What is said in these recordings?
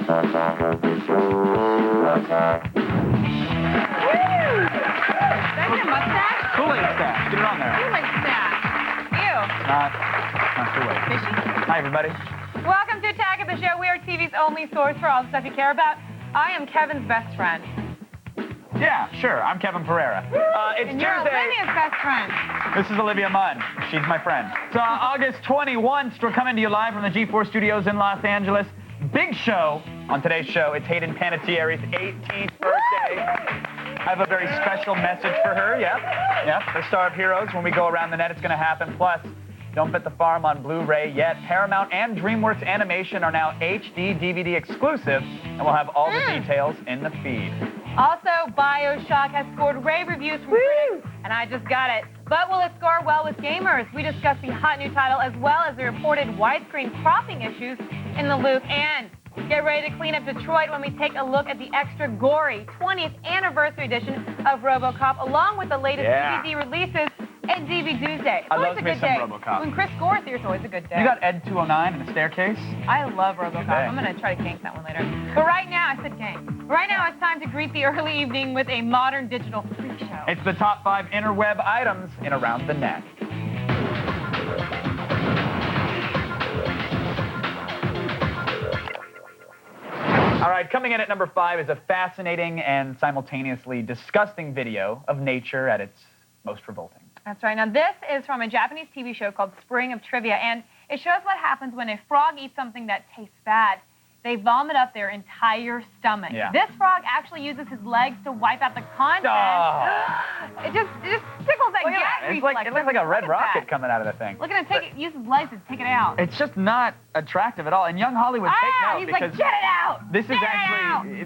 your mustache? Kool-Aid stash. Get it on there. Kool-Aid stash. Ew. Not Kool-Aid. Fishy? Hi, everybody. Welcome to Attack of the Show. We are TV's only source for all the stuff you care about. I am Kevin's best friend. Yeah, sure. I'm Kevin Pereira. It's And you're Tuesday. Olivia's best friend. This is Olivia Munn. She's my friend. It's August 21st. We're coming to you live from the G4 studios in Los Angeles. Big show. On today's show, it's Hayden Panettiere's 18th birthday. I have a very special message for her. Yep. The Star of Heroes. When we go around the net, it's going to happen. Plus, Don't Bet the Farm on Blu-ray yet. Paramount and DreamWorks Animation are now HD DVD exclusive, and we'll have all the details in the feed. Also, BioShock has scored rave reviews from critics, and I just got it. But will it score well with gamers? We discuss the hot new title as well as the reported widescreen cropping issues in the loop. And get ready to clean up Detroit when we take a look at the extra gory 20th anniversary edition of RoboCop, along with the latest DVD releases at DV Tuesday. I love me some RoboCop. When Chris Gore's here, it's always a good day. You got Ed 209 in the staircase? I love RoboCop. I'm going to try to gank that one later. But right now, I said gank. Right now, it's time to greet the early evening with a modern digital freak show. It's the top 5 interweb items in Around the Net. All right, coming in at number 5 is a fascinating and simultaneously disgusting video of nature at its most revolting. That's right. Now, this is from a Japanese TV show called Spring of Trivia, and it shows what happens when a frog eats something that tastes bad. They vomit up their entire stomach. Yeah. This frog actually uses his legs to wipe out the contents. Oh. It just tickles that gag reflex. It looks like a red rocket coming out of the thing. Look at him use his legs to take it out. It's just not attractive at all. And young Hollywood, take note, he's because like, get it out!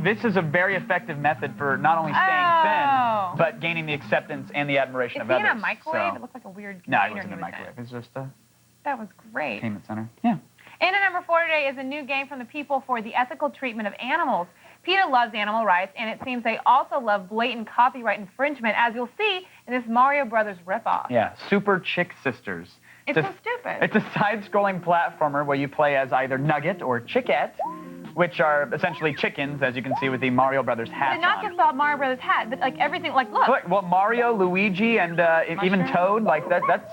this is a very effective method for not only staying thin, but gaining the acceptance and the admiration of others. Is he in a microwave? So, it looks like a weird no, container. it wasn't in a microwave. It's just a That was great. entertainment center. Yeah. And at number 4 today is a new game from the people for the ethical treatment of animals. PETA loves animal rights, and it seems they also love blatant copyright infringement, as you'll see in this Mario Brothers ripoff. Yeah, Super Chick Sisters. It's so stupid. It's a side-scrolling platformer where you play as either Nugget or Chickette, which are essentially chickens, as you can see with the Mario Brothers hats But not on. just the Mario Brothers hat, but like everything. Like, look. Well, Mario, Luigi, and even Toad, like that's.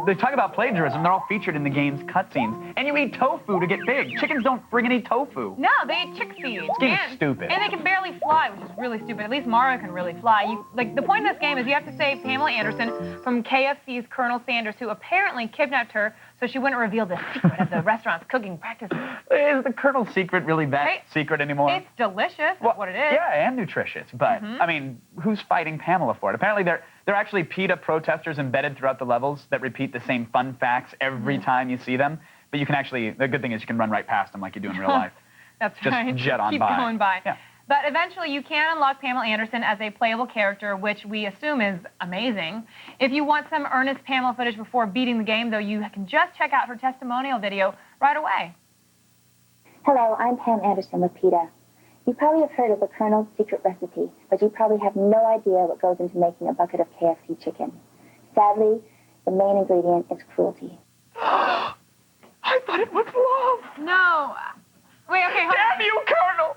They talk about plagiarism. They're all featured in the game's cutscenes. And you eat tofu to get big. Chickens don't friggin' eat tofu. No, they eat chick feed. This game's stupid. And they can barely fly, which is really stupid. At least Mario can really fly. The point of this game is you have to save Pamela Anderson from KFC's Colonel Sanders, who apparently kidnapped her so she wouldn't reveal the secret of the restaurant's cooking practices. Is the Colonel's secret really that secret anymore? It's delicious, that's what it is. Yeah, and nutritious. But, I mean, who's fighting Pamela for it? Apparently, they're actually PETA protesters embedded throughout the levels that repeat the same fun facts every time you see them. But you can actually, the good thing is you can run right past them like you do in real life. That's Just right. jet on Keep by. going by. Yeah. But eventually, you can unlock Pamela Anderson as a playable character, which we assume is amazing. If you want some earnest Pamela footage before beating the game, though, you can just check out her testimonial video right away. Hello, I'm Pam Anderson with PETA. You probably have heard of the Colonel's secret recipe, but you probably have no idea what goes into making a bucket of KFC chicken. Sadly, the main ingredient is cruelty. I thought it was love. No. Wait, okay, hold on. Damn you, Colonel!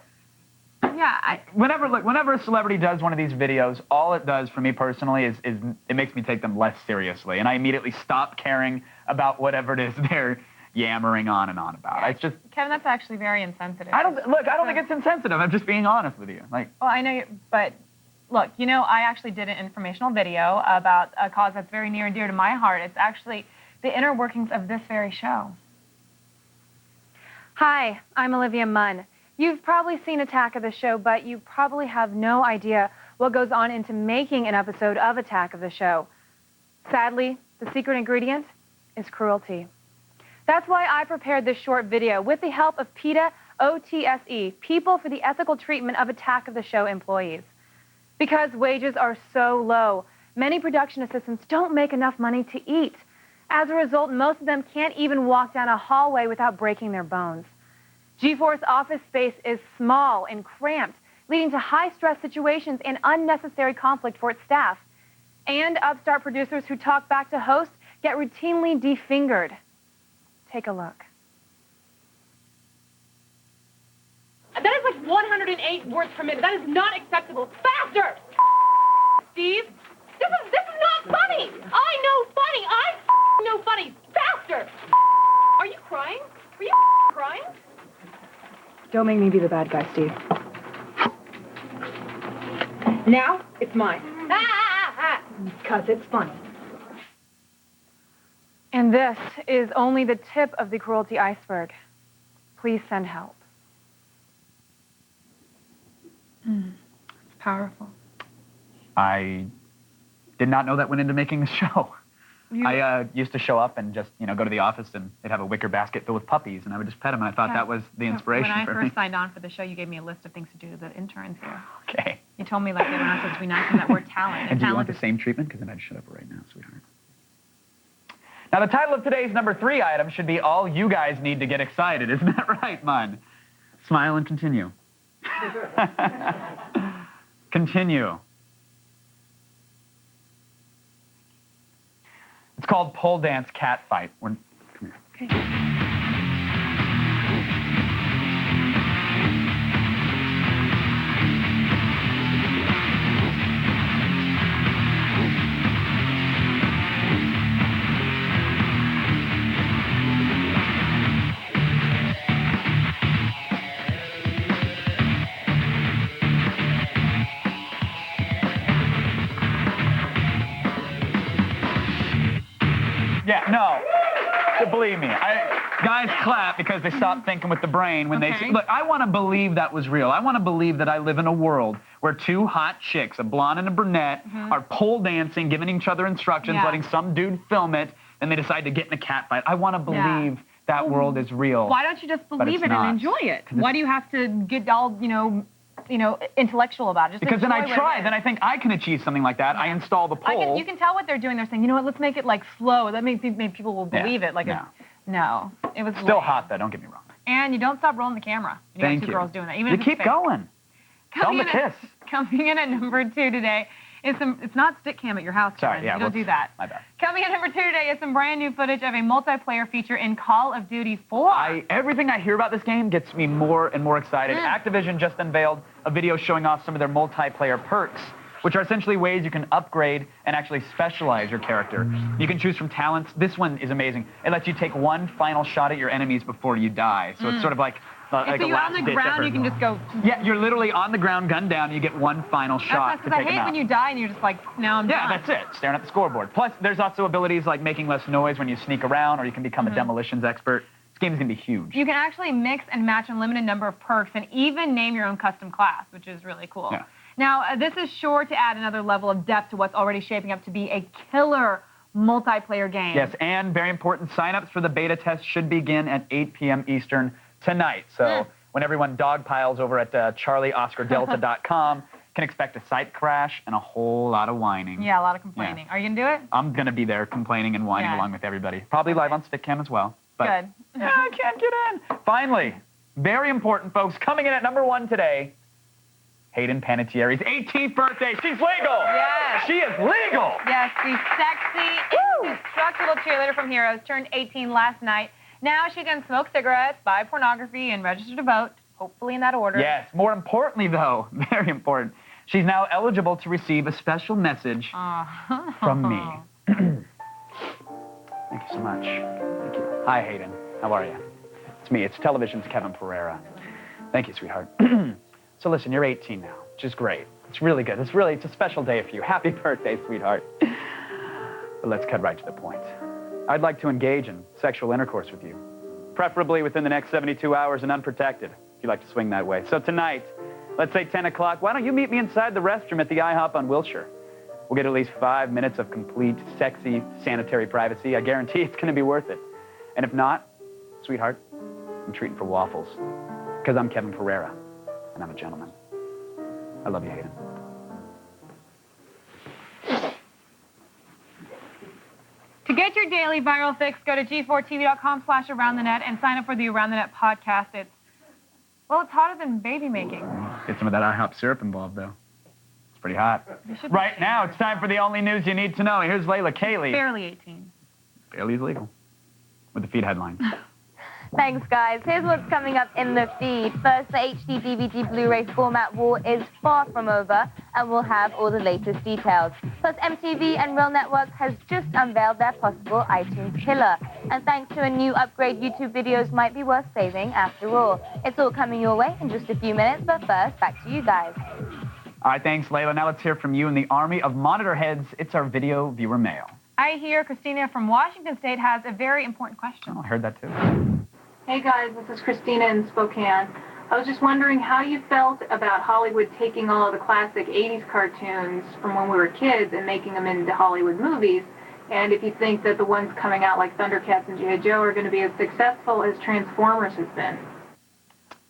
Yeah, Whenever a celebrity does one of these videos, all it does for me personally is it makes me take them less seriously, and I immediately stop caring about whatever it is they're yammering on and on about. It's just, Kevin, that's actually very insensitive. I don't think it's insensitive. I'm just being honest with you. Like, well, I know, but look, you know, I actually did an informational video about a cause that's very near and dear to my heart. It's actually the inner workings of this very show. Hi, I'm Olivia Munn. You've probably seen Attack of the Show, but you probably have no idea what goes on into making an episode of Attack of the Show. Sadly, the secret ingredient is cruelty. That's why I prepared this short video with the help of PETA OTSE, People for the Ethical Treatment of Attack of the Show employees. Because wages are so low, many production assistants don't make enough money to eat. As a result, most of them can't even walk down a hallway without breaking their bones. G4's office space is small and cramped, leading to high-stress situations and unnecessary conflict for its staff. And upstart producers who talk back to hosts get routinely defingered. Take a look. The 108 words per minute. That is not acceptable. Faster! Steve, this is not funny. I know funny. I know funny. Faster! Are you crying? Are you crying? Don't make me be the bad guy, Steve. Now it's mine. Because it's funny. And this is only the tip of the cruelty iceberg. Please send help. It's powerful. I did not know that went into making the show. I used to show up and just, go to the office and they'd have a wicker basket filled with puppies and I would just pet them and I thought that was the inspiration for me. When I first signed on for the show, you gave me a list of things to do to the interns here. Okay. You told me, like, they were not supposed to be nice and that word talent. And do you want the same treatment? Because then I'd shut up right now, sweetheart. Now, the title of today's number 3 item should be All You Guys Need to Get Excited. Isn't that right, Mun? Smile and continue. Continue. It's called Pole Dance Cat Fight. Come here. Okay. Yeah, no. Believe me. Guys clap because they stop thinking with the brain when they see. Look, I want to believe that was real. I want to believe that I live in a world where 2 hot chicks, a blonde and a brunette, are pole dancing, giving each other instructions, letting some dude film it, and they decide to get in a cat fight. I want to believe that world is real. Why don't you just believe it and enjoy it? Why do you have to get all, intellectual about it? Just because then I try. Then I think I can achieve something like that. I install the pole. You can tell what they're doing. They're saying, you know what, let's make it like slow. That maybe people will believe it. Like no, it was still hot though. Don't get me wrong. And you don't stop rolling the camera. You got 2 girls doing that. Even you keep going. Tell them to kiss. Coming in at number 2 today is it's not stick cam at your house. Sorry, you don't do that. My bad. Coming in at number 2 today is some brand new footage of a multiplayer feature in Call of Duty 4. Everything I hear about this game gets me more and more excited. Activision just unveiled a video showing off some of their multiplayer perks, which are essentially ways you can upgrade and actually specialize your character. You can choose from talents. This one is amazing. It lets you take one final shot at your enemies before you die. So it's sort of like so you're on the ground, you can just go. Yeah, you're literally on the ground, gun down, and you get one final shot to take them out. Because I hate when you die and you're just like, now I'm done. Yeah, that's it, staring at the scoreboard. Plus, there's also abilities like making less noise when you sneak around, or you can become a demolitions expert. This game is going to be huge. You can actually mix and match a limited number of perks and even name your own custom class, which is really cool. Yeah. Now, this is sure to add another level of depth to what's already shaping up to be a killer multiplayer game. Yes, and very important, signups for the beta test should begin at 8 p.m. Eastern tonight. So when everyone dogpiles over at charlieoscardelta.com, can expect a site crash and a whole lot of whining. Yeah, a lot of complaining. Are you going to do it? I'm going to be there complaining and whining along with everybody. Probably live on Stickcam as well. But good. I can't get in. Finally, very important, folks, coming in at number 1 today, Hayden Panettiere's 18th birthday. She's legal. Yes. She is legal. Yes, the sexy, indestructible cheerleader from Heroes turned 18 last night. Now she can smoke cigarettes, buy pornography, and register to vote, hopefully in that order. Yes. More importantly, though, very important, she's now eligible to receive a special message from me. Thank you so much. Thank you. Hi, Hayden. How are you? It's me. It's television's Kevin Pereira. Thank you, sweetheart. So listen, you're 18 now, which is great. It's really good. It's a special day for you. Happy birthday, sweetheart. But let's cut right to the point. I'd like to engage in sexual intercourse with you, preferably within the next 72 hours and unprotected, if you like to swing that way. So tonight, let's say 10 o'clock, why don't you meet me inside the restroom at the IHOP on Wilshire? We'll get at least 5 minutes of complete, sexy, sanitary privacy. I guarantee it's going to be worth it. And if not, sweetheart, I'm treating for waffles, because I'm Kevin Pereira, and I'm a gentleman. I love you, Hayden. To get your daily viral fix, go to g4tv.com/AroundTheNet and sign up for the Around the Net podcast. It's hotter than baby making. Get some of that IHOP syrup involved, though. It's pretty hot. Right now, it's time for the only news you need to know. Here's Layla Kaylee. Barely 18. Barely is legal. With the feed headline. Thanks, guys. Here's what's coming up in the feed. First, the HD DVD Blu-ray format war is far from over, and we'll have all the latest details. Plus, MTV and Real Networks has just unveiled their possible iTunes killer. And thanks to a new upgrade, YouTube videos might be worth saving after all. It's all coming your way in just a few minutes, but first, back to you guys. All right, thanks, Layla. Now let's hear from you in the army of monitor heads. It's our video viewer mail. I hear Christina from Washington State has a very important question. Oh, I heard that too. Hey guys, this is Christina in Spokane. I was just wondering how you felt about Hollywood taking all of the classic 80s cartoons from when we were kids and making them into Hollywood movies, and if you think that the ones coming out like Thundercats and G.I. Joe are going to be as successful as Transformers has been.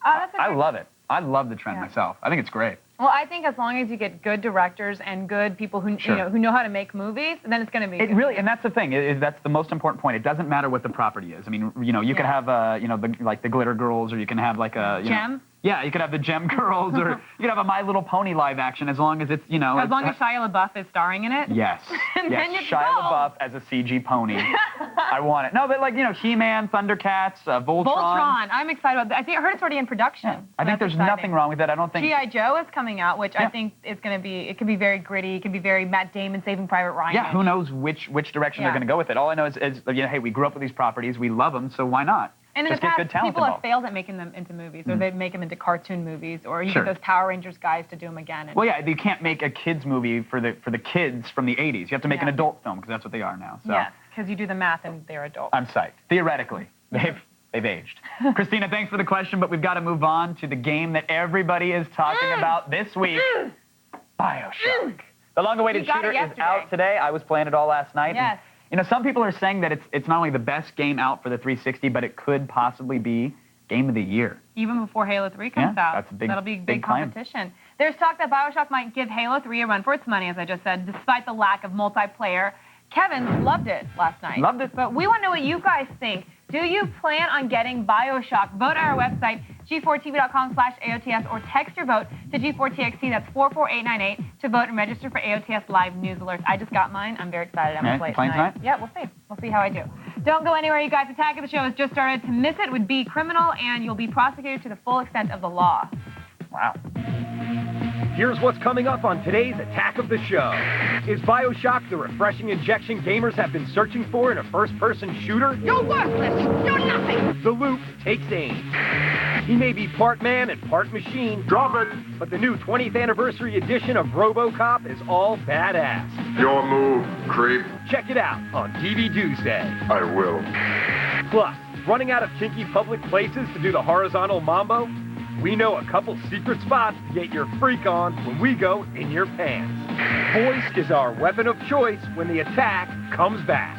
I love it. I love the trend myself. I think it's great. Well, I think as long as you get good directors and good people who who know how to make movies, then it's going to be. It really, and that's the thing. That's the most important point. It doesn't matter what the property is. I mean, you could have like the Glitter Girls, or you can have like a Gem. Yeah, you could have the Gem Girls, or you could have a My Little Pony live action, as long as it's As long as Shia LaBeouf is starring in it. Yes. And yes. then you Shia go. LaBeouf as a CG pony. I want it. No, but like He-Man, Thundercats, Voltron. Voltron. I'm excited about that. I heard it's already in production. Yeah. I think there's nothing wrong with that. I don't think. G.I. Joe is coming out, which I think is going to be. It could be very gritty. It could be very Matt Damon Saving Private Ryan. Yeah. Who knows which direction they're going to go with it? All I know is hey, we grew up with these properties. We love them, so why not? And in Just the past, get good talent people have involved. failed at making them into movies, or they make them into cartoon movies, or you get those Power Rangers guys to do them again. Well, yeah, you can't make a kids movie for the kids from the 80s. You have to make an adult film, because that's what they are now. So. Yes, because you do the math and they're adults. I'm psyched. Theoretically, they've aged. Christina, thanks for the question, but we've got to move on to the game that everybody is talking about this week, BioShock. The long-awaited shooter is out today. I was playing it all last night. Yes. And, some people are saying that it's not only the best game out for the 360, but it could possibly be Game of the Year. Even before Halo 3 comes out. That's a big, that'll be big claim. competition. There's talk that BioShock might give Halo 3 a run for its money, as I just said, despite the lack of multiplayer. Kevin loved it last night. Loved it. But we want to know what you guys think. Do you plan on getting BioShock? Vote on our website, g4tv.com/AOTS, or text your vote to G4TXT, that's 44898, to vote and register for AOTS live news alerts. I just got mine. I'm very excited. I'm going to play it tonight. Yeah, we'll see. We'll see how I do. Don't go anywhere, you guys. Attack of the Show has just started. To miss it would be criminal, and you'll be prosecuted to the full extent of the law. Wow. Here's what's coming up on today's Attack of the Show. Is BioShock the refreshing injection gamers have been searching for in a first-person shooter? You're worthless. You're nothing. The Loop takes aim. He may be part man and part machine. Drop it. But the new 20th anniversary edition of RoboCop is all badass. Your move, creep. Check it out on TV Tuesday. I will. Plus, running out of kinky public places to do the horizontal mambo? We know a couple secret spots to get your freak on when we go in your pants. Voice is our weapon of choice when the attack comes back.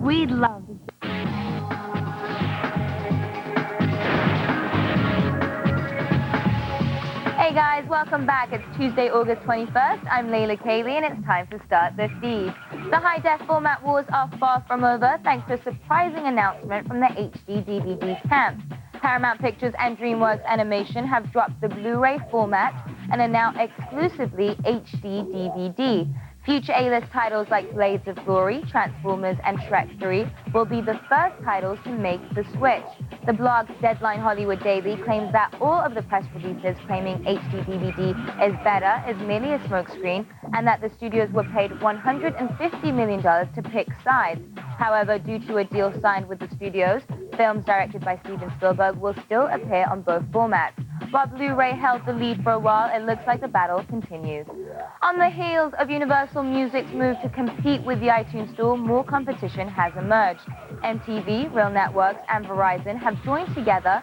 We'd love to. Hey guys, welcome back. It's Tuesday, August 21st. I'm Layla Kaylee, and it's time to start the feed. The high-def format wars are far from over, thanks to a surprising announcement from the HD DVD camp. Paramount Pictures and DreamWorks Animation have dropped the Blu-ray format and are now exclusively HD DVD. Future A-list titles like Blades of Glory, Transformers, and Shrek 3 will be the first titles to make the switch. The blog Deadline Hollywood Daily claims that all of the press releases claiming HD DVD is better is merely a smokescreen, and that the studios were paid $150 million to pick sides. However, due to a deal signed with the studios, films directed by Steven Spielberg will still appear on both formats. While Blu-ray held the lead for a while, it looks like the battle continues. On the heels of Universal Music's move to compete with the iTunes Store, more competition has emerged. MTV, Real Networks, and Verizon have joined together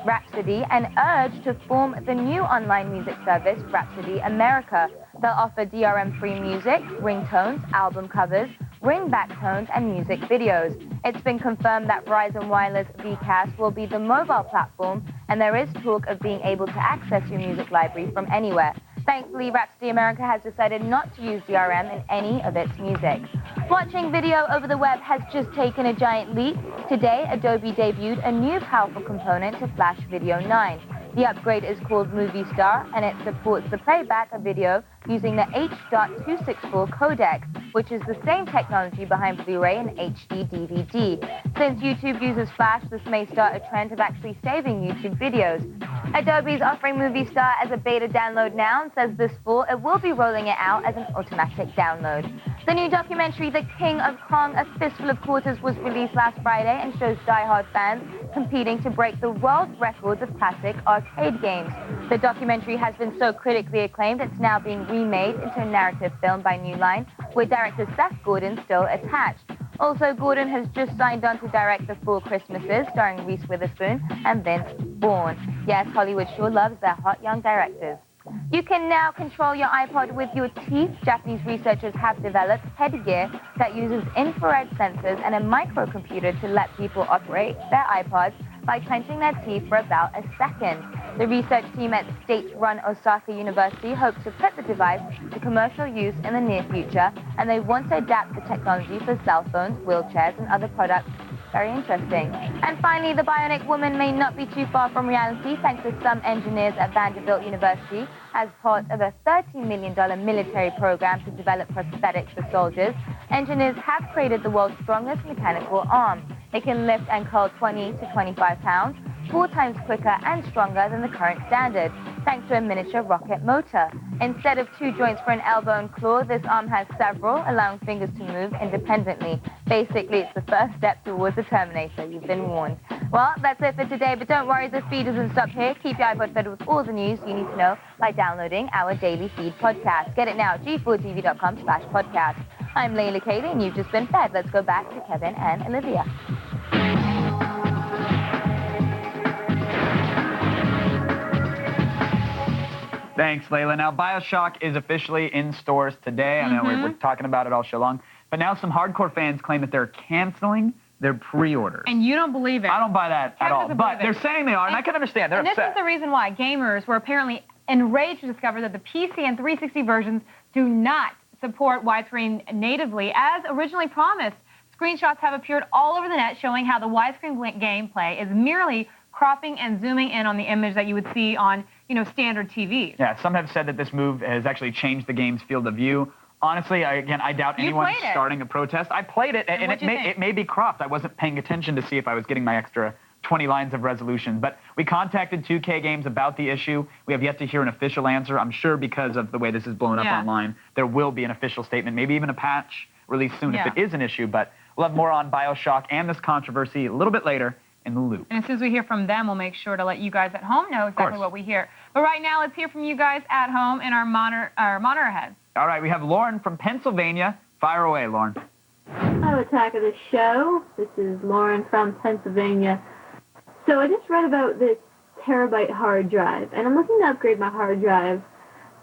Rhapsody and urged to form the new online music service, Rhapsody America. They'll offer DRM-free music, ringtones, album covers, ringback tones, and music videos. It's been confirmed that Verizon Wireless VCast will be the mobile platform, and there is talk of being able to access your music library from anywhere. Thankfully, Rhapsody America has decided not to use DRM in any of its music. Watching video over the web has just taken a giant leap. Today, Adobe debuted a new powerful component to Flash Video 9. The upgrade is called Movie Star, and it supports the playback of video using the H.264 codec, which is the same technology behind Blu-ray and HD DVD. Since YouTube uses Flash, this may start a trend of actually saving YouTube videos. Adobe is offering Movie Star as a beta download now and says this fall it will be rolling it out as an automatic download. The new documentary, The King of Kong, A Fistful of Quarters, was released last Friday and shows die-hard fans competing to break the world records of classic arcade games. The documentary has been so critically acclaimed it's now being remade into a narrative film by New Line, with director Seth Gordon still attached. Also, Gordon has just signed on to direct The Four Christmases, starring Reese Witherspoon and Vince Vaughn. Yes, Hollywood sure loves their hot young directors. You can now control your iPod with your teeth. Japanese researchers have developed headgear that uses infrared sensors and a microcomputer to let people operate their iPods by clenching their teeth for about a second. The research team at state-run Osaka University hopes to put the device to commercial use in the near future, and they want to adapt the technology for cell phones, wheelchairs, and other products. Very interesting. And finally, the bionic woman may not be too far from reality thanks to some engineers at Vanderbilt University as part of a $13 million military program to develop prosthetics for soldiers. Engineers have created the world's strongest mechanical arm. It can lift and curl 20 to 25 pounds, 4 times quicker and stronger than the current standard, thanks to a miniature rocket motor. Instead of 2 joints for an elbow and claw, this arm has several, allowing fingers to move independently. Basically, it's the first step towards the Terminator. You've been warned. Well, that's it for today, but don't worry, the feed doesn't stop here. Keep your iPod fed with all the news you need to know by downloading our Daily Feed podcast. Get it now at g4tv.com/podcast. I'm Layla Katie, and you've just been fed. Let's go back to Kevin and Olivia. Thanks, Layla. Now, BioShock is officially in stores today. I know we're talking about it all show long. But now some hardcore fans claim that they're canceling their pre-orders. And you don't believe it. I don't buy that at all. But they're saying they are, and I can understand. They're upset. And this is the reason why gamers were apparently enraged to discover that the PC and 360 versions do not support widescreen natively, as originally promised. Screenshots have appeared all over the net showing how the widescreen gameplay is merely cropping and zooming in on the image that you would see on, standard TVs. Yeah, some have said that this move has actually changed the game's field of view. Honestly, I doubt anyone starting a protest. I played it, and it may be cropped. I wasn't paying attention to see if I was getting my extra 20 lines of resolution. But we contacted 2K Games about the issue. We have yet to hear an official answer. I'm sure because of the way this is blown up online, there will be an official statement, maybe even a patch released soon if it is an issue. But we'll have more on BioShock and this controversy a little bit later in the loop. And as soon as we hear from them, we'll make sure to let you guys at home know exactly what we hear. But right now, let's hear from you guys at home in our monitor heads. All right, we have Lauren from Pennsylvania. Fire away, Lauren. Hello, Attack of the Show. This is Lauren from Pennsylvania. So I just read about this terabyte hard drive, and I'm looking to upgrade my hard drive,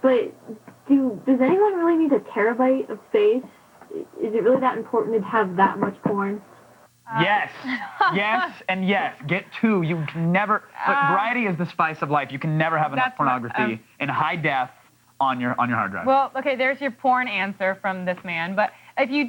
but does anyone really need a terabyte of space? Is it really that important to have that much porn? Yes, yes, and yes. Get 2. You can never. Look, variety is the spice of life. You can never have enough pornography in high def on your hard drive. Well, okay, there's your porn answer from this man. But if you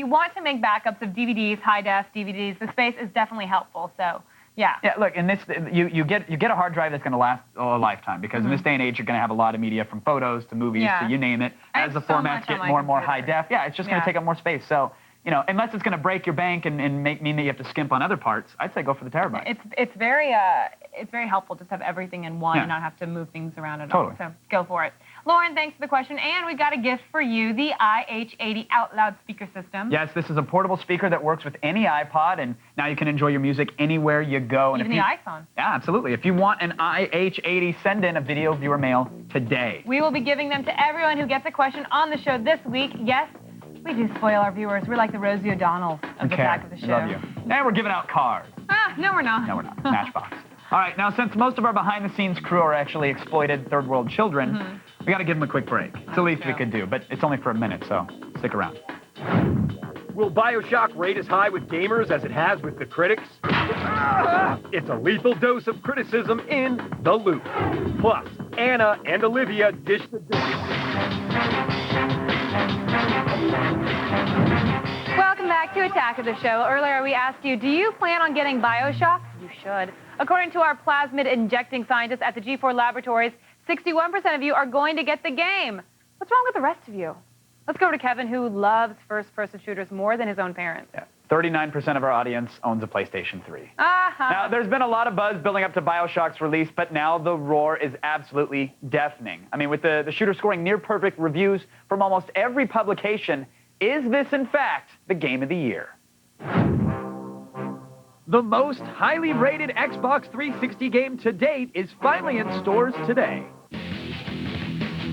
want to make backups of DVDs, high def DVDs, the space is definitely helpful. So. Yeah. Yeah. Look, in this, you get a hard drive that's going to last a lifetime because in this day and age, you're going to have a lot of media from photos to movies to you name it. As the formats get more and more high def, it's just going to take up more space. So, unless it's going to break your bank and mean that you have to skimp on other parts, I'd say go for the terabyte. It's very helpful just to have everything in one and not have to move things around at all. So go for it. Lauren, thanks for the question. And we got a gift for you, the IH80 Out Loud speaker system. Yes, this is a portable speaker that works with any iPod, and now you can enjoy your music anywhere you go. Even the iPhone. Yeah, absolutely. If you want an IH80, send in a video viewer mail today. We will be giving them to everyone who gets a question on the show this week. Yes, we do spoil our viewers. We're like the Rosie O'Donnell of the Attack of the Show. Love you. And we're giving out cars. No, we're not. No, we're not. Matchbox. All right, now since most of our behind-the-scenes crew are actually exploited third-world children, we got to give them a quick break. It's the least we could do, but it's only for a minute, so stick around. Will BioShock rate as high with gamers as it has with the critics? It's a lethal dose of criticism in The Loop. Plus, Anna and Olivia dish the dish. Welcome back. back to Attack of the Show. Earlier we asked you, do you plan on getting Bioshock? You should. According to our plasmid injecting scientists at the G4 laboratories, 61% of you are going to get the game. What's wrong with the rest of you? Let's go to Kevin, who loves first-person shooters more than his own parents. Yeah. 39% of our audience owns a PlayStation 3. Uh-huh. Now, there's been a lot of buzz building up to Bioshock's release, but now the roar is absolutely deafening. I mean, with the shooter scoring near-perfect reviews from almost every publication, is this, in fact, the game of the year? The most highly rated Xbox 360 game to date is finally in stores today.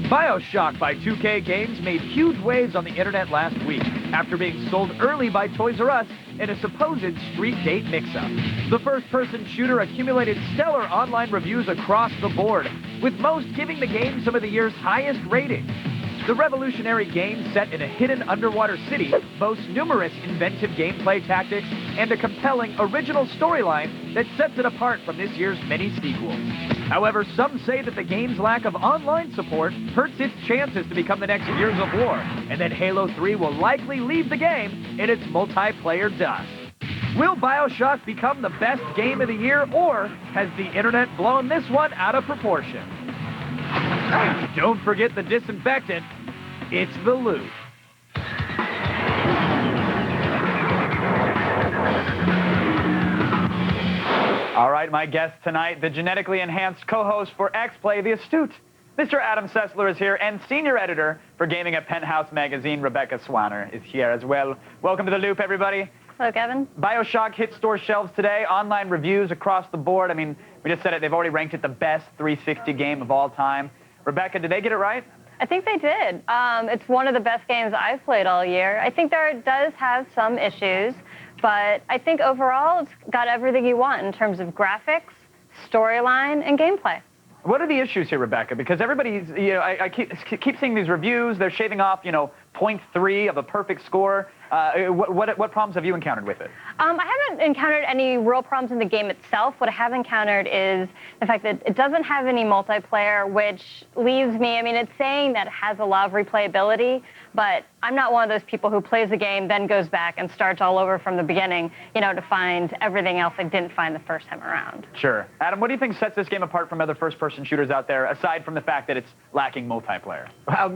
Bioshock by 2K Games made huge waves on the internet last week after being sold early by Toys R Us in a supposed street date mix-up. The first-person shooter accumulated stellar online reviews across the board, with most giving the game some of the year's highest ratings. The revolutionary game, set in a hidden underwater city, boasts numerous inventive gameplay tactics and a compelling original storyline that sets it apart from this year's many sequels. However, some say that the game's lack of online support hurts its chances to become the next Gears of War, and that Halo 3 will likely leave the game in its multiplayer dust. Will Bioshock become the best game of the year, or has the internet blown this one out of proportion? Don't forget the disinfectant. It's the loot. All right, my guest tonight, the genetically enhanced co-host for X-Play, the astute Mr. Adam Sessler is here, and senior editor for gaming at Penthouse Magazine, Rebecca Swanner, is here as well. Welcome to The Loop, everybody. Hello, Kevin. Bioshock hit store shelves today, online reviews across the board. I mean, we just said it, they've already ranked it the best 360 game of all time. Rebecca, did they get it right? I think they did. It's one of the best games I've played all year. I think there does have some issues, but I think overall it's got everything you want in terms of graphics, storyline, and gameplay. What are the issues here, Rebecca? Because everybody's, you know, I keep seeing these reviews. They're shaving off, you know, 0.3 of a perfect score. What problems have you encountered with it? I haven't encountered any real problems in the game itself. What I have encountered is the fact that it doesn't have any multiplayer, which leaves me, I mean, it's saying that it has a lot of replayability, but I'm not one of those people who plays the game, then goes back and starts all over from the beginning, you know, to find everything else I didn't find the first time around. Sure. Adam, what do you think sets this game apart from other first-person shooters out there, aside from the fact that it's lacking multiplayer?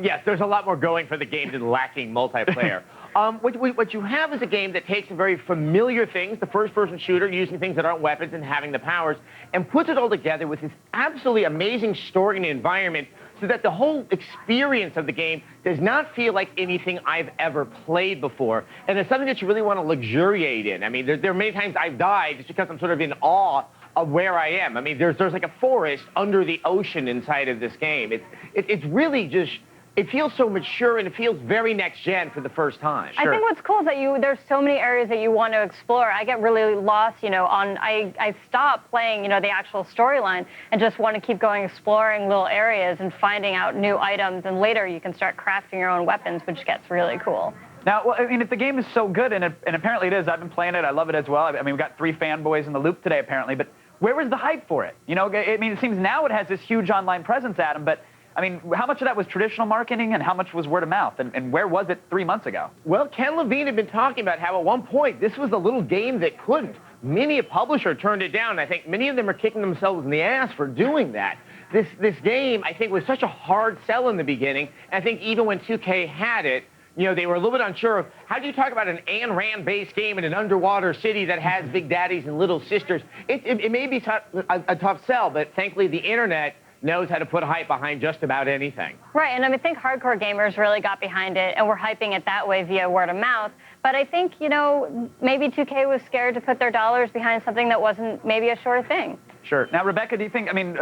Yes, there's a lot more going for the game than lacking multiplayer. What you have is a game that takes very familiar things, the first-person shooter, using things that aren't weapons and having the powers, and puts it all together with this absolutely amazing story and environment, so that the whole experience of the game does not feel like anything I've ever played before. And it's something that you really want to luxuriate in. I mean, there are many times I've died just because I'm sort of in awe of where I am. I mean, there's like a forest under the ocean inside of this game. It's really just... It feels so mature, and it feels very next-gen for the first time. Sure. I think what's cool is that there's so many areas that you want to explore. I get really lost, you know, I stop playing, you know, the actual storyline and just want to keep going exploring little areas and finding out new items, and later you can start crafting your own weapons, which gets really cool. Now, well, I mean, if the game is so good, and apparently it is, I've been playing it, I love it as well. I mean, we've got 3 fanboys in the loop today, apparently, but where was the hype for it? You know, I mean, it seems now it has this huge online presence, Adam, but I mean, how much of that was traditional marketing and how much was word of mouth? And where was it 3 months ago? Well, Ken Levine had been talking about how at one point this was the little game that couldn't. Many a publisher turned it down. I think many of them are kicking themselves in the ass for doing that. This game, I think, was such a hard sell in the beginning. And I think even when 2K had it, you know, they were a little bit unsure of how do you talk about an Ayn Rand-based game in an underwater city that has big daddies and little sisters. It may be a tough sell, but thankfully the internet knows how to put hype behind just about anything. Right, and I think hardcore gamers really got behind it, and were hyping it that way via word of mouth. But I think, you know, maybe 2K was scared to put their dollars behind something that wasn't maybe a sure thing. Sure. Now, Rebecca, do you think, I mean,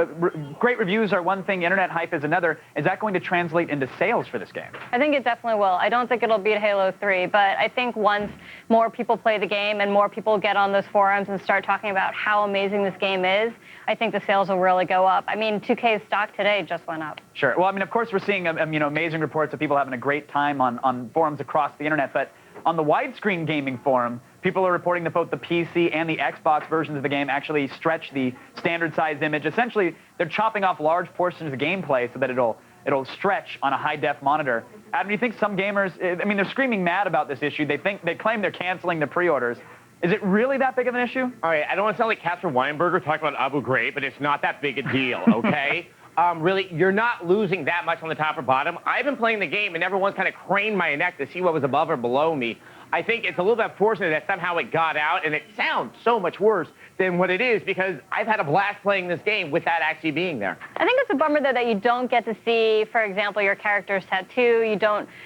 great reviews are one thing, internet hype is another. Is that going to translate into sales for this game? I think it definitely will. I don't think it'll beat Halo 3, but I think once more people play the game and more people get on those forums and start talking about how amazing this game is, I think the sales will really go up. I mean, 2K's stock today just went up. Sure. Well, I mean, of course, we're seeing, you know, amazing reports of people having a great time on forums across the internet, but on the widescreen gaming forum, people are reporting that both the PC and the Xbox versions of the game actually stretch the standard size image. Essentially, they're chopping off large portions of the gameplay so that it'll it'll stretch on a high-def monitor. Adam, do you think some gamers, I mean, they're screaming mad about this issue. They claim they're canceling the pre-orders. Is it really that big of an issue? All right, I don't want to sound like Casper Weinberger talking about Abu Ghraib, but it's not that big a deal, okay? Really, you're not losing that much on the top or bottom. I've been playing the game, and everyone's kind of craned my neck to see what was above or below me. I think it's a little bit fortunate that somehow it got out, and it sounds so much worse than what it is, because I've had a blast playing this game with that actually being there. I think it's a bummer, though, that you don't get to see, for example, your character's tattoo.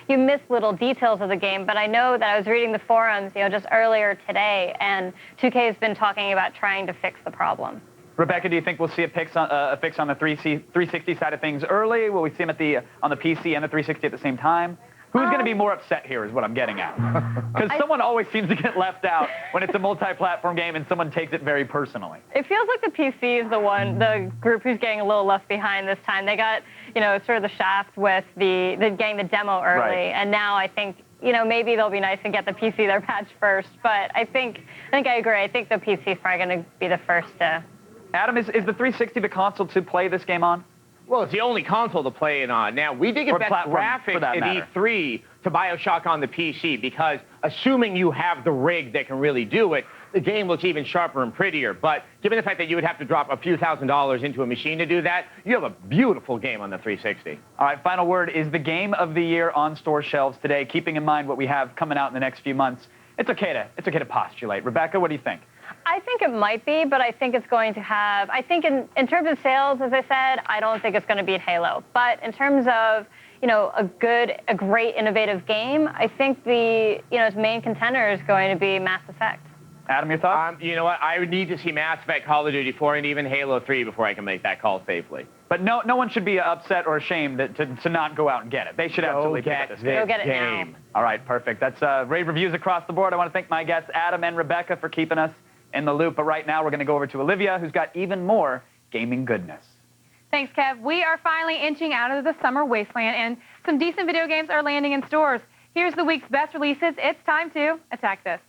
You miss little details of the game. But I know that I was reading the forums, just earlier today, and 2K has been talking about trying to fix the problem. Rebecca, do you think we'll see a fix on the 360 side of things early? Will we see them on the PC and the 360 at the same time? Who's going to be more upset here is what I'm getting at. Because someone always seems to get left out when it's a multi-platform game and someone takes it very personally. It feels like the PC is the group who's getting a little left behind this time. They got, sort of the shaft with the getting the demo early. Right. And now I think, maybe they'll be nice and get the PC their patch first. But I think I agree. I think the PC is probably going to be the first to... Adam, is the 360 the console to play this game on? Well, it's the only console to play it on. Now, we did get best graphics at E3 to BioShock on the PC, because assuming you have the rig that can really do it, the game looks even sharper and prettier. But given the fact that you would have to drop a few $1,000s into a machine to do that, you have a beautiful game on the 360. All right, final word. Is the game of the year on store shelves today, keeping in mind what we have coming out in the next few months? It's okay to postulate. Rebecca, what do you think? I think it might be, but I think it's going to have... I think in terms of sales, as I said, I don't think it's going to beat Halo. But in terms of, a great, innovative game, I think its main contender is going to be Mass Effect. Adam, your thoughts? You know what? I would need to see Mass Effect, Call of Duty 4, and even Halo 3 before I can make that call safely. But no one should be upset or ashamed to not go out and get it. They should absolutely pick this game. Go get it now. All right, perfect. That's rave reviews across the board. I want to thank my guests, Adam and Rebecca, for keeping us in the loop. But right now, we're going to go over to Olivia, who's got even more gaming goodness. Thanks, Kev. We are finally inching out of the summer wasteland, and some decent video games are landing in stores. Here's the week's best releases. It's time to attack this.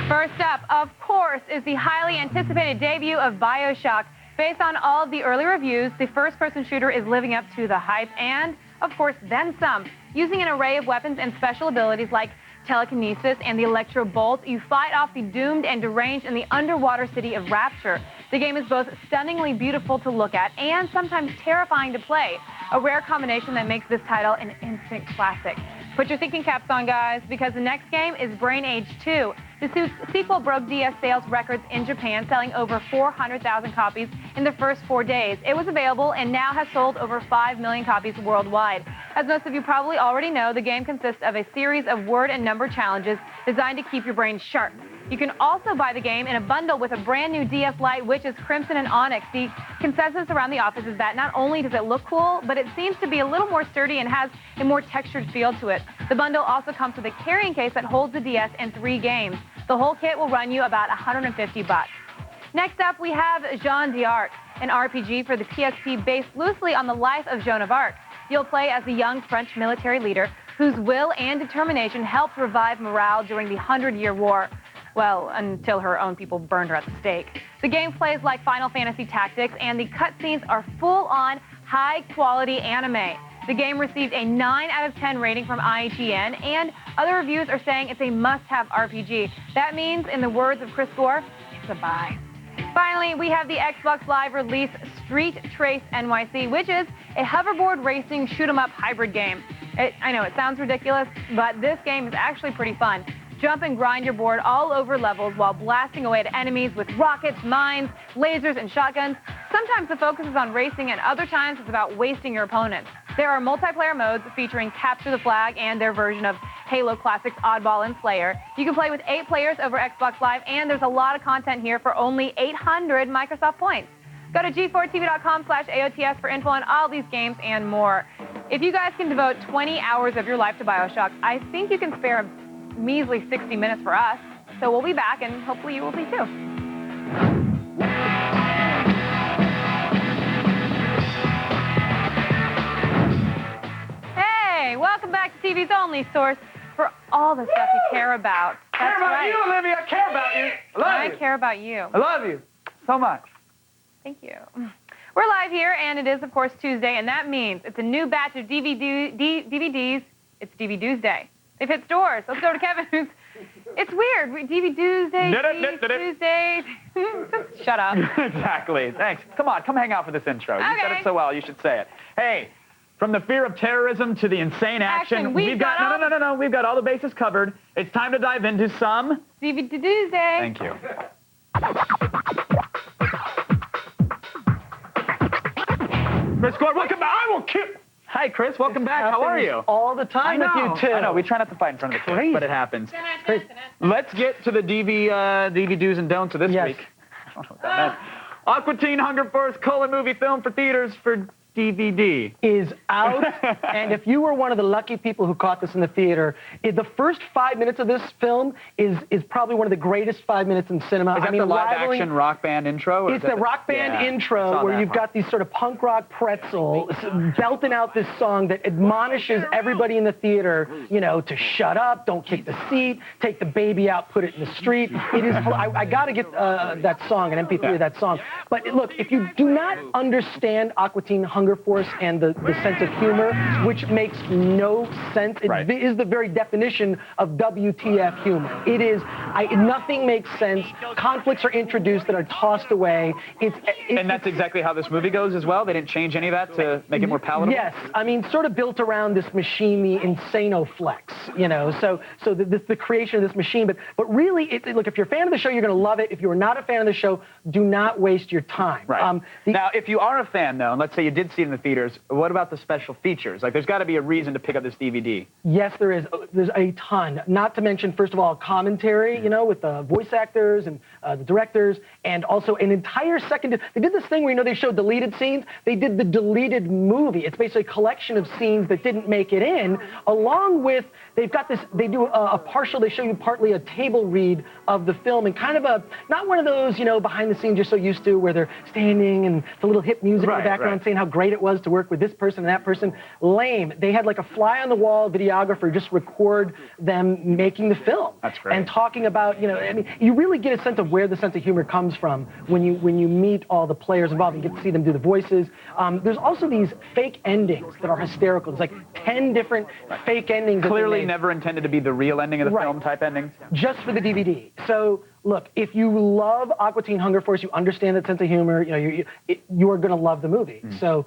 First up, of course, is the highly anticipated debut of BioShock. Based on all of the early reviews, the first-person shooter is living up to the hype and, of course, then some. Using an array of weapons and special abilities like telekinesis and the electro bolt, you fight off the doomed and deranged in the underwater city of Rapture. The game is both stunningly beautiful to look at and sometimes terrifying to play, a rare combination that makes this title an instant classic. Put your thinking caps on, guys, because the next game is Brain Age 2. The sequel broke DS sales records in Japan, selling over 400,000 copies in the first 4 days. It was available and now has sold over 5 million copies worldwide. As most of you probably already know, the game consists of a series of word and number challenges designed to keep your brain sharp. You can also buy the game in a bundle with a brand new DS Lite, which is Crimson and Onyx. The consensus around the office is that not only does it look cool, but it seems to be a little more sturdy and has a more textured feel to it. The bundle also comes with a carrying case that holds the DS and 3 games. The whole kit will run you about $150. Next up, we have Jeanne d'Arc, an RPG for the PSP based loosely on the life of Joan of Arc. You'll play as a young French military leader whose will and determination helped revive morale during the 100-Year War. Well, until her own people burned her at the stake. The game plays like Final Fantasy Tactics, and the cutscenes are full-on, high-quality anime. The game received a 9 out of 10 rating from IGN, and other reviews are saying it's a must-have RPG. That means, in the words of Chris Gore, it's a buy. Finally, we have the Xbox Live release Street Trace NYC, which is a hoverboard racing shoot-'em-up hybrid game. I know it sounds ridiculous, but this game is actually pretty fun. Jump and grind your board all over levels while blasting away at enemies with rockets, mines, lasers, and shotguns. Sometimes the focus is on racing, and other times it's about wasting your opponents. There are multiplayer modes featuring Capture the Flag and their version of Halo Classics Oddball and Slayer. You can play with 8 players over Xbox Live, and there's a lot of content here for only 800 Microsoft points. Go to g4tv.com/AOTS for info on all these games and more. If you guys can devote 20 hours of your life to BioShock, I think you can spare a measly 60 minutes for us. So we'll be back, and hopefully you will be too. Hey, welcome back to TV's only source for all the stuff you care about. That's right. You, Olivia. I care about you. I love you. I care about you. I love you so much. Thank you. We're live here, and it is, of course, Tuesday, and that means it's a new batch of DVDs. It's DVD Day. They've hit stores. Let's go to Kevin, who's... It's weird. DVD Tuesday. Just shut up. Exactly. Thanks. Come on, come hang out for this intro. You said it so well, you should say it. Hey, from the fear of terrorism to the insane action, we've got... No. We've got all the bases covered. It's time to dive into some... DVD Tuesday. Thank you. Chris Gord, welcome back. I will kill... Hi, Chris. Welcome back. How are you? All the time with you, too. I know. We try not to fight in front of the kids, but it happens. Let's get to the DV do's and don'ts of this week. I don't know what that meant. Aqua Teen Hunger Force movie film for theaters for DVD is out, and if you were one of the lucky people who caught this in the theater, the first 5 minutes of this film is probably one of the greatest 5 minutes in cinema. Is that the live-action rock band intro? It's the rock band intro where you've got these sort of punk rock pretzel belting out this song that admonishes everybody in the theater, you know, to shut up, don't kick the seat, take the baby out, put it in the street. It is. I got to get that song, an MP3 of that song. But look, if you do not understand Aqua Teen Hunger Force and the sense of humor, which makes no sense. It is the very definition of WTF humor. It is, nothing makes sense. Conflicts are introduced that are tossed away. And that's exactly how this movie goes as well? They didn't change any of that to make it more palatable? Yes. I mean, sort of built around this machine, the Insano-Flex, you know, so the creation of this machine. But really, look, if you're a fan of the show, you're going to love it. If you're not a fan of the show, do not waste your time. Right. Now, if you are a fan, though, and let's say you did see it in the theaters, what about the special features? Like, there's got to be a reason to pick up this DVD. Yes, there is. There's a ton. Not to mention, first of all, commentary, you know, with the voice actors and the directors, and also an entire second. They did this thing where, you know, they showed deleted scenes. They did the deleted movie. It's basically a collection of scenes that didn't make it in, along with, they've got this, they do a partial, they show you partly a table read of the film, and kind of not one of those, you know, behind the scenes you're so used to, where they're standing and the little hip music in the background saying how great it was to work with this person and that person. Lame. They had like a fly-on-the-wall videographer just record them making the film. That's great. And talking about, you know, I mean, you really get a sense of where the sense of humor comes from when you meet all the players involved and get to see them do the voices. There's also these fake endings that are hysterical. There's like 10 different fake endings. Clearly never intended to be the real ending of the film type endings. Just for the DVD. So, look, if you love Aqua Teen Hunger Force, you understand that sense of humor, you know, you are going to love the movie. So,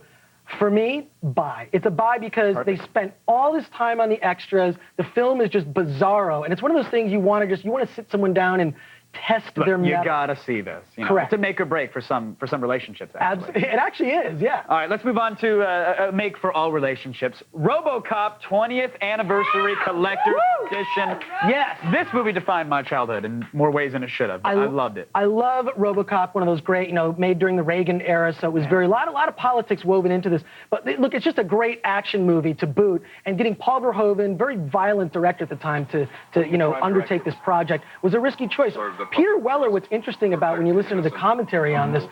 for me, buy. It's a buy because they spent all this time on the extras. The film is just bizarro, and it's one of those things you want to sit someone down and test their mettle. You gotta see this. You know, correct. It's a make or break for some relationships. Actually. It actually is, yeah. All right, let's move on to a make for all relationships. RoboCop 20th Anniversary Collector's Edition. Yes, this movie defined my childhood in more ways than it should have. I loved it. I love RoboCop, one of those great, you know, made during the Reagan era, so it was a lot of politics woven into this. But look, it's just a great action movie to boot, and getting Paul Verhoeven, very violent director at the time, to you know, undertake this project was a risky choice. Peter Weller, what's interesting about when you listen to the commentary on this,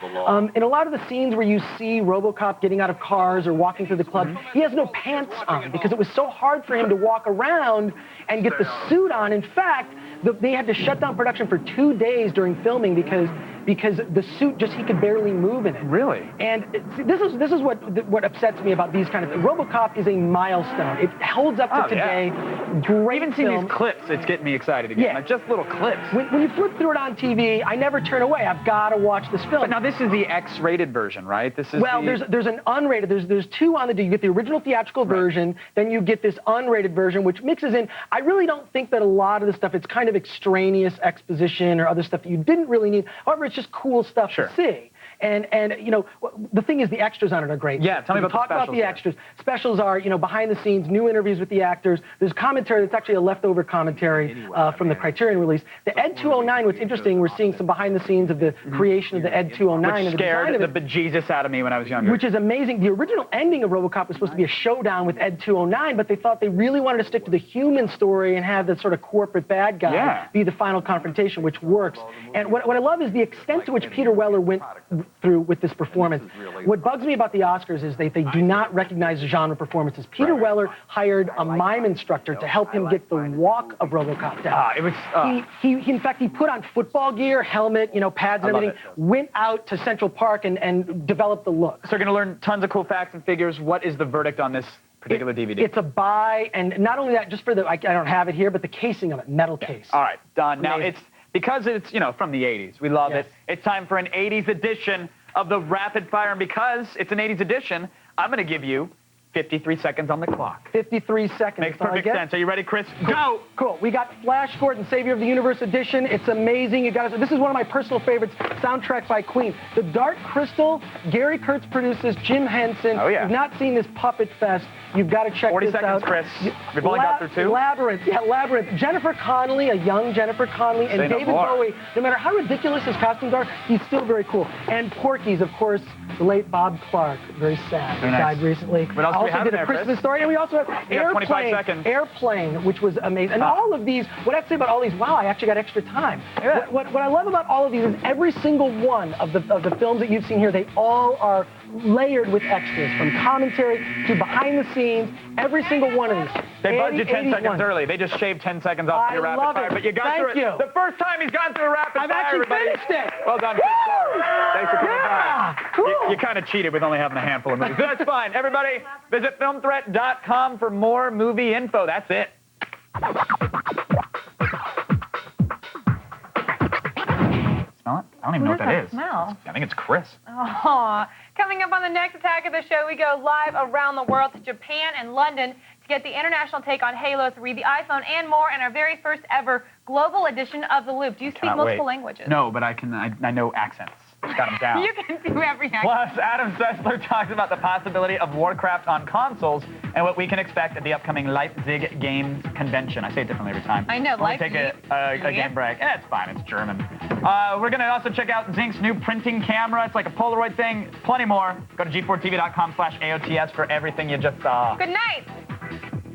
in a lot of the scenes where you see RoboCop getting out of cars or walking through the club, he has no pants on because it was so hard for him to walk around and get the suit on. In fact, they had to shut down production for 2 days during filming because the suit he could barely move in it. Really? And this is what upsets me about these kind of things. RoboCop is a milestone. It holds up to today. Great Even seeing these clips, it's getting me excited again. Like just little clips. When you flip through it on TV, I never turn away. I've got to watch this film. But now this is the X-rated version, right? This is there's an unrated. There's two on the. You get the original theatrical version, then you get this unrated version, which mixes in. I really don't think that a lot of the stuff, it's kind of extraneous exposition or other stuff that you didn't really need. However, it's just cool stuff to see. And you know, the thing is, the extras on it are great. Yeah, tell me about the specials. Talk about the extras. Specials are, you know, behind the scenes, new interviews with the actors. There's commentary that's actually a leftover commentary from the Criterion release. The Ed 209, what's interesting, we're seeing some behind the scenes of the creation of the Ed 209. Which scared the bejesus out of me when I was younger. Which is amazing. The original ending of RoboCop was supposed to be a showdown with Ed 209, but they thought they really wanted to stick to the human story and have the sort of corporate bad guy be the final confrontation, which works. And what I love is the extent to which Peter Weller went through with this performance. What bugs me about the Oscars is they do not recognize genre performances. Peter Weller hired a mime instructor to help him get the walk of RoboCop down. He in fact, he put on football gear, helmet, pads and everything, went out to Central Park and developed the look. So you're going to learn tons of cool facts and figures. What is the verdict on this particular DVD? It's a buy, and not only that, just for I don't have it here, but the casing of it, metal case. All right, done. Now, because it's, from the 80s. We love it. It's time for an 80s edition of the Rapid Fire, and because it's an 80s edition, I'm going to give you 53 seconds on the clock. 53 seconds. Makes perfect sense. Are you ready, Chris? Go! Cool. We got Flash Gordon, Savior of the Universe edition. It's amazing. This is one of my personal favorites, soundtrack by Queen. The Dark Crystal, Gary Kurtz produces, Jim Henson. Oh, yeah. If you've not seen this Puppet Fest, you've got to check 40 this seconds, out. Chris. We've only got through 2. Labyrinth. Yeah, Labyrinth. Jennifer Connelly, a young Jennifer Connelly, and David Bowie. No matter how ridiculous his costumes are, he's still very cool. And Porky's, of course, the late Bob Clark. Very sad. He died recently. What else do we have did there, a Christmas Chris? Story, and we also have 25 seconds. Airplane, which was amazing. And all of these, what I have to say about all these, wow, I actually got extra time. Yeah. What I love about all of these is every single one of the films that you've seen here, they all are layered with extras, from commentary to behind the scenes, every single one of these. They buzzed you 10 seconds early. They just shaved 10 seconds off your rapid fire. But you got through it. The first time he's gone through a rapid fire, I've actually finished it. Well done, Chris. Thanks for coming by. Cool. You kind of cheated with only having a handful of movies. That's fine. Everybody, visit filmthreat.com for more movie info. That's it. Smell it? I don't even know what that is. Smell? I think it's Chris. Oh, coming up on the next attack of the show, we go live around the world to Japan and London to get the international take on Halo 3, the iPhone, and more, and our very first ever global edition of The Loop. Do you speak multiple languages? No, but I know accents. Got them down. You can do every accent. Plus, Adam Sessler talks about the possibility of Warcraft on consoles and what we can expect at the upcoming Leipzig Games Convention. I say it differently every time. I know, Leipzig. Take a game break. It's fine. It's German. We're going to also check out Zinc's new printing camera. It's like a Polaroid thing. Plenty more. Go to g4tv.com/AOTS for everything you just saw. Good night.